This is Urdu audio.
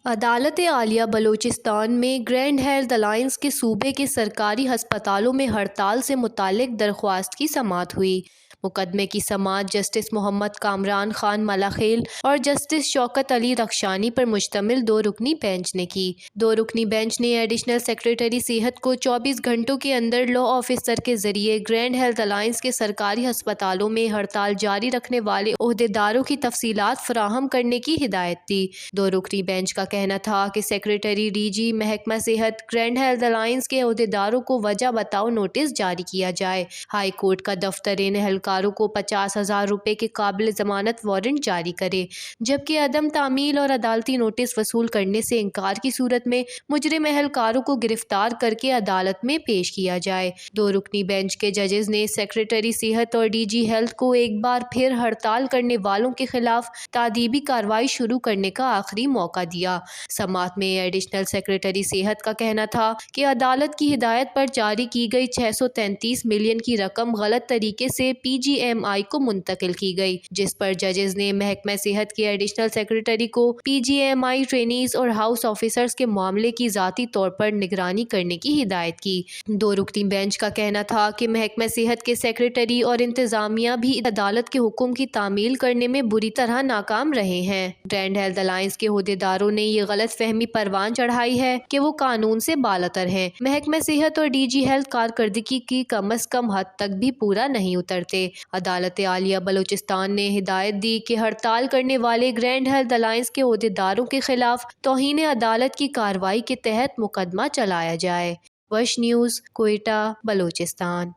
عدالت عالیہ بلوچستان میں گرینڈ ہیلتھ الائنس کے صوبے کے سرکاری ہسپتالوں میں ہڑتال سے متعلق درخواست کی سماعت ہوئی۔ مقدمے کی سماعت جسٹس محمد کامران خان ملاخیل اور جسٹس شوکت علی رخشانی پر مشتمل دو رکنی بینچ نے کی۔ دو رکنی بینچ نے ایڈیشنل سیکریٹری صحت کو 24 گھنٹوں کے اندر لا آفیسر کے ذریعے گرینڈ ہیلتھ الائنس کے سرکاری ہسپتالوں میں ہڑتال جاری رکھنے والے عہدیداروں کی تفصیلات فراہم کرنے کی ہدایت دی۔ دو رکنی بینچ کا کہنا تھا کہ سیکریٹری ڈی جی محکمہ صحت گرینڈ ہیلتھ الائنس کے عہدیداروں کو وجہ بتاؤ نوٹس جاری کیا جائے۔ ہائی کورٹ کا دفتر ان اہلکاروں کو 50,000 روپے کے قابل ضمانت وارنٹ جاری کرے، جبکہ عدم تعمیل اور عدالتی نوٹس وصول کرنے سے انکار کی صورت میں مجرم اہلکاروں کو گرفتار کر کے عدالت میں پیش کیا جائے۔ دو رکنی بینچ کے ججز نے سیکریٹری صحت اور ڈی جی ہیلتھ کو ایک بار پھر ہڑتال کرنے والوں کے خلاف تادیبی کارروائی شروع کرنے کا آخری موقع دیا۔ سماعت میں ایڈیشنل سیکریٹری صحت کا کہنا تھا کہ عدالت کی ہدایت پر جاری کی گئی 633 ملین کی رقم غلط طریقے سے پی جی ایم آئی کو منتقل کی گئی، جس پر ججز نے محکمہ صحت کے ایڈیشنل سیکریٹری کو پی جی ایم آئی ٹرینیز اور ہاؤس آفیسرز کے معاملے کی ذاتی طور پر نگرانی کرنے کی ہدایت کی۔ دو رکنی بینچ کا کہنا تھا کہ محکمہ صحت کے سیکریٹری اور انتظامیہ بھی عدالت کے حکم کی تعمیل کرنے میں بری طرح ناکام رہے ہیں۔ گرینڈ ہیلتھ الائنس کے عہدیداروں نے یہ غلط فہمی پروان چڑھائی ہے کہ وہ قانون سے بالاتر ہیں۔ محکمہ صحت اور ڈی جی ہیلتھ کارکردگی کی کم از کم حد تک بھی پورا نہیں اترتے۔ عدالت عالیہ بلوچستان نے ہدایت دی کہ ہڑتال کرنے والے گرینڈ ہیلتھ الائنس کے عہدیداروں کے خلاف توہین عدالت کی کارروائی کے تحت مقدمہ چلایا جائے۔ وش نیوز، کوئٹہ، بلوچستان۔